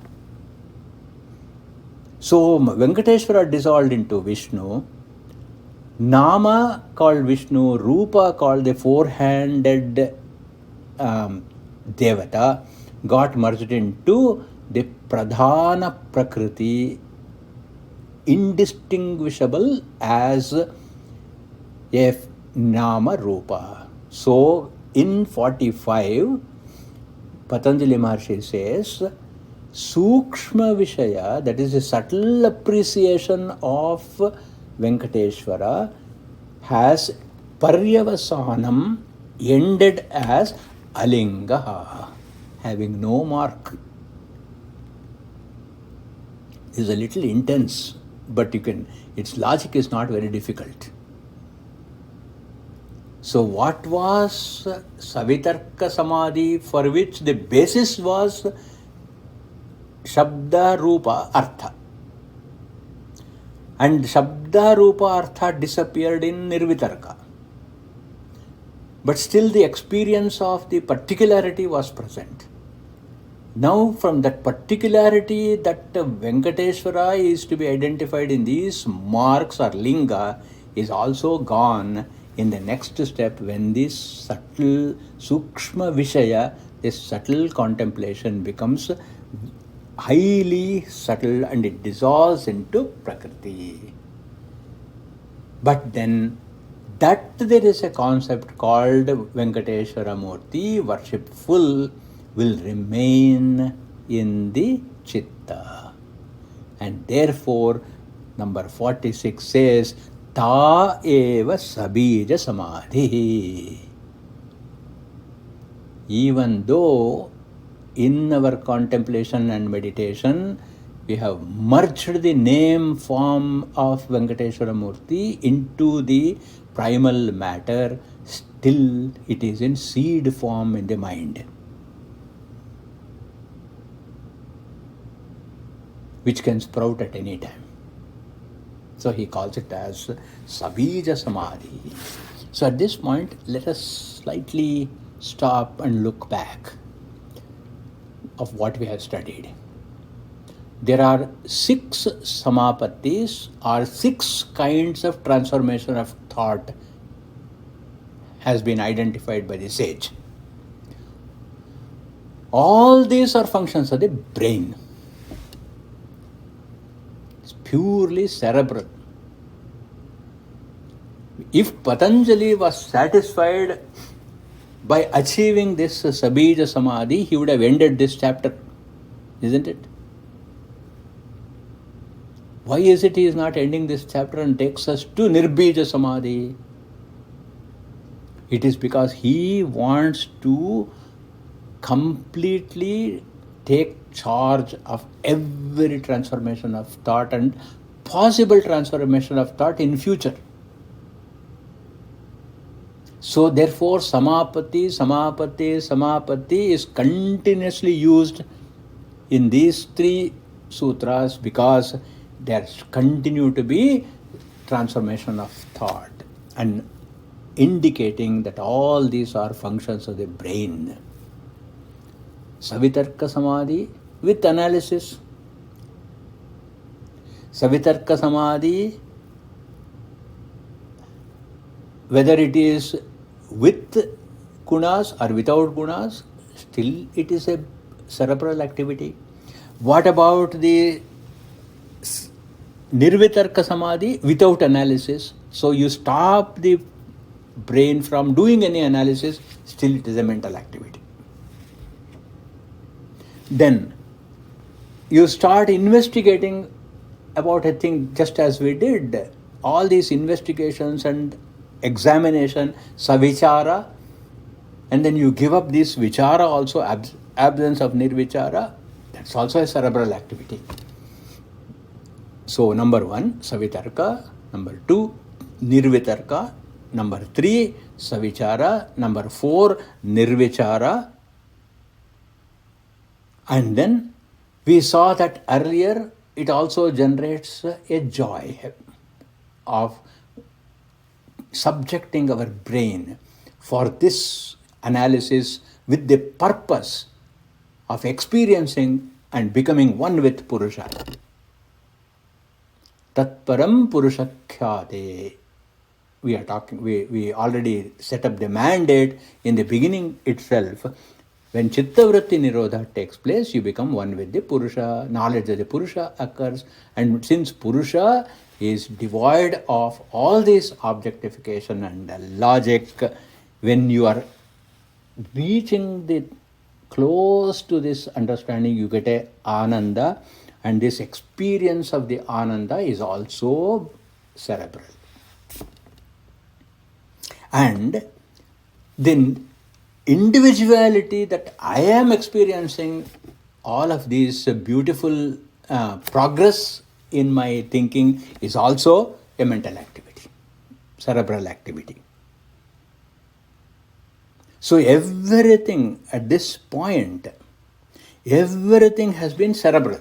So Venkateswara dissolved into Vishnu, Nama called Vishnu, Rupa called the four-handed Devata, got merged into the Pradhana Prakriti, indistinguishable as a Nama Rupa. So in 45, Patanjali Maharshi says, Sukshma Vishaya, that is a subtle appreciation of Venkateshwara, has Paryavasanam ended as Alingaha, having no mark. This is a little intense, but its logic is not very difficult. So what was Savitarka Samadhi, for which the basis was Shabda Rupa Artha? And Shabda Rupa Artha disappeared in Nirvitarka. But still the experience of the particularity was present. Now from that particularity that Venkateshwara is to be identified in these marks or linga is also gone in the next step when this subtle Sukshma Vishaya, this subtle contemplation becomes highly subtle and it dissolves into Prakriti. But then that there is a concept called Venkateshwara Murti, worshipful, will remain in the Chitta. And therefore, number 46 says, Ta eva sabija samadhi. Even though in our contemplation and meditation, we have merged the name form of Venkateshwara Murti into the primal matter, still it is in seed form in the mind, which can sprout at any time. So he calls it as Sabija Samadhi. So at this point, let us slightly stop and look back of what we have studied. There are 6 samapattis or 6 kinds of transformation of thought has been identified by the sage. All these are functions of the brain. It's purely cerebral. If Patanjali was satisfied by achieving this Sabija Samadhi, he would have ended this chapter, isn't it? Why is it he is not ending this chapter and takes us to Nirbija Samadhi? It is because he wants to completely take charge of every transformation of thought and possible transformation of thought in future. So therefore, Samapatti, Samapatti, Samapatti is continuously used in these 3 sutras because there continue to be transformation of thought and indicating that all these are functions of the brain. Savitarka Samadhi with analysis. Savitarka Samadhi whether it is with gunas or without gunas, still it is a cerebral activity. What about the nirvitarka samadhi without analysis? So you stop the brain from doing any analysis, still it is a mental activity. Then you start investigating about a thing just as we did. All these investigations and examination, savichara, and then you give up this vichara also, absence of nirvichara, that's also a cerebral activity. So, number one, savitarka. Number two, nirvitarka. Number three, savichara. Number four, nirvichara. And then we saw that earlier it also generates a joy of subjecting our brain for this analysis with the purpose of experiencing and becoming one with Purusha. Tatparam Purushakhyate. We are talking, we already set up the mandate in the beginning itself. When Chittavritti Nirodha takes place, you become one with the Purusha. Knowledge of the Purusha occurs. And since Purusha is devoid of all this objectification and logic, when you are reaching the close to this understanding, you get a ananda, and this experience of the ananda is also cerebral. And then individuality that I am experiencing all of these beautiful progress in my thinking is also a mental activity, cerebral activity. So everything at this point, everything has been cerebral.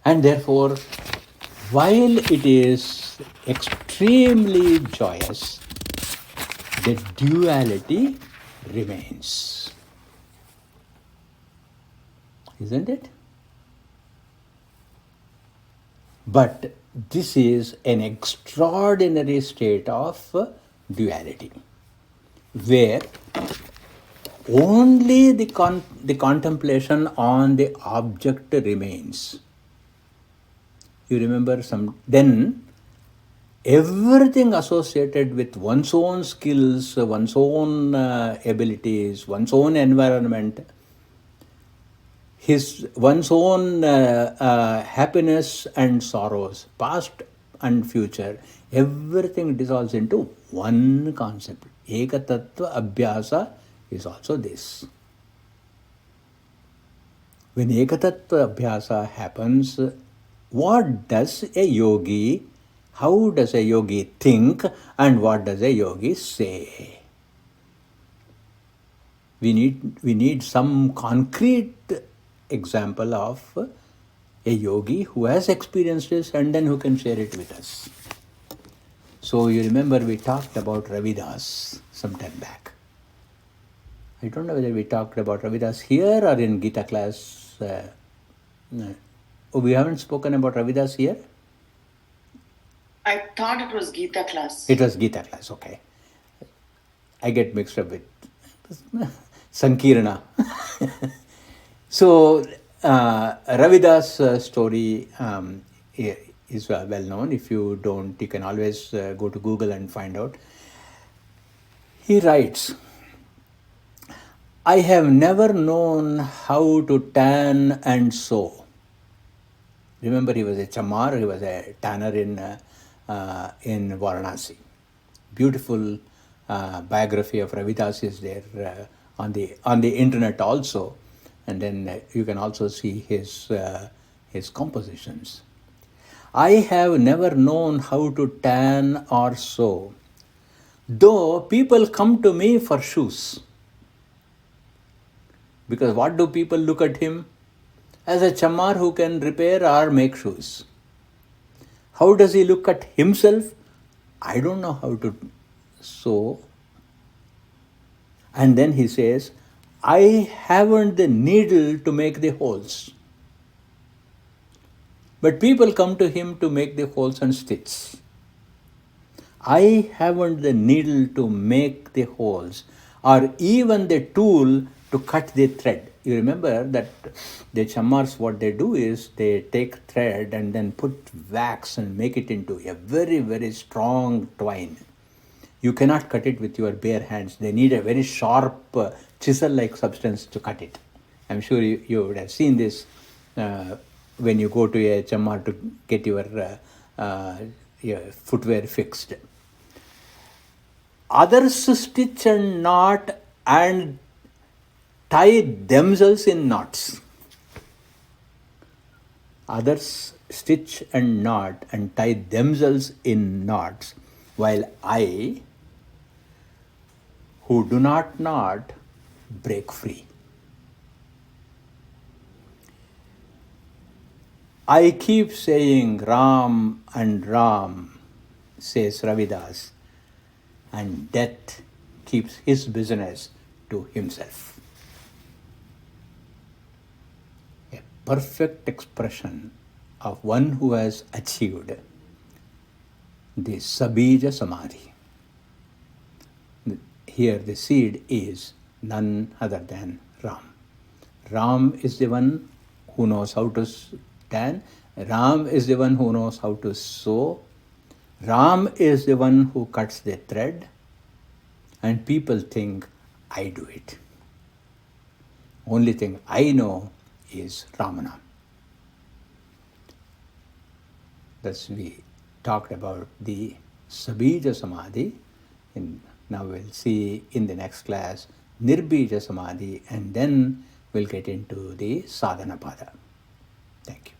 And therefore, while it is extremely joyous, the duality remains. Isn't it? But this is an extraordinary state of duality, where only the contemplation on the object remains. You remember then everything associated with one's own skills, one's own abilities, one's own environment, one's own happiness and sorrows, past and future, everything dissolves into one concept. Ekatattva abhyasa is also this. When ekatattva abhyasa happens, what does a yogi, how does a yogi think, and what does a yogi say? We need some concrete example of a yogi who has experienced this and then who can share it with us. So you remember we talked about Ravidas some time back. I don't know whether we talked about Ravidas here or in Gita class. We haven't spoken about Ravidas here? I thought it was Gita class. It was Gita class, okay. I get mixed up with Sankirana. So, Ravidas' story is well known. If you don't, you can always go to Google and find out. He writes, I have never known how to tan and sew. Remember, he was a chamar, he was a tanner in Varanasi. Beautiful biography of Ravidas is there on the internet also, and then you can also see his compositions. I have never known how to tan or sew, though people come to me for shoes. Because what do people look at him? As a chamar who can repair or make shoes. How does he look at himself? I don't know how to sew. And then he says, I haven't the needle to make the holes. But people come to him to make the holes and stitch. I haven't the needle to make the holes or even the tool to cut the thread. You remember that the chammars, what they do is they take thread and then put wax and make it into a very, very strong twine. You cannot cut it with your bare hands. They need a very sharp chisel-like substance to cut it. I'm sure you would have seen this when you go to a chammar to get your footwear fixed. Others stitch and knot and tie themselves in knots. Others stitch and knot and tie themselves in knots, while I, who do not knot, break free. I keep saying Ram and Ram, says Ravidas, and death keeps his business to himself. A perfect expression of one who has achieved the Sabija Samadhi. Here the seed is none other than Ram. Ram is the one who knows how to stand. Ram is the one who knows how to sew. Ram is the one who cuts the thread, and people think I do it. Only thing I know is Ramana. Thus we talked about the Sabija Samadhi. Now we'll see in the next class Nirbija Samadhi, and then we'll get into the Sadhana Pada. Thank you.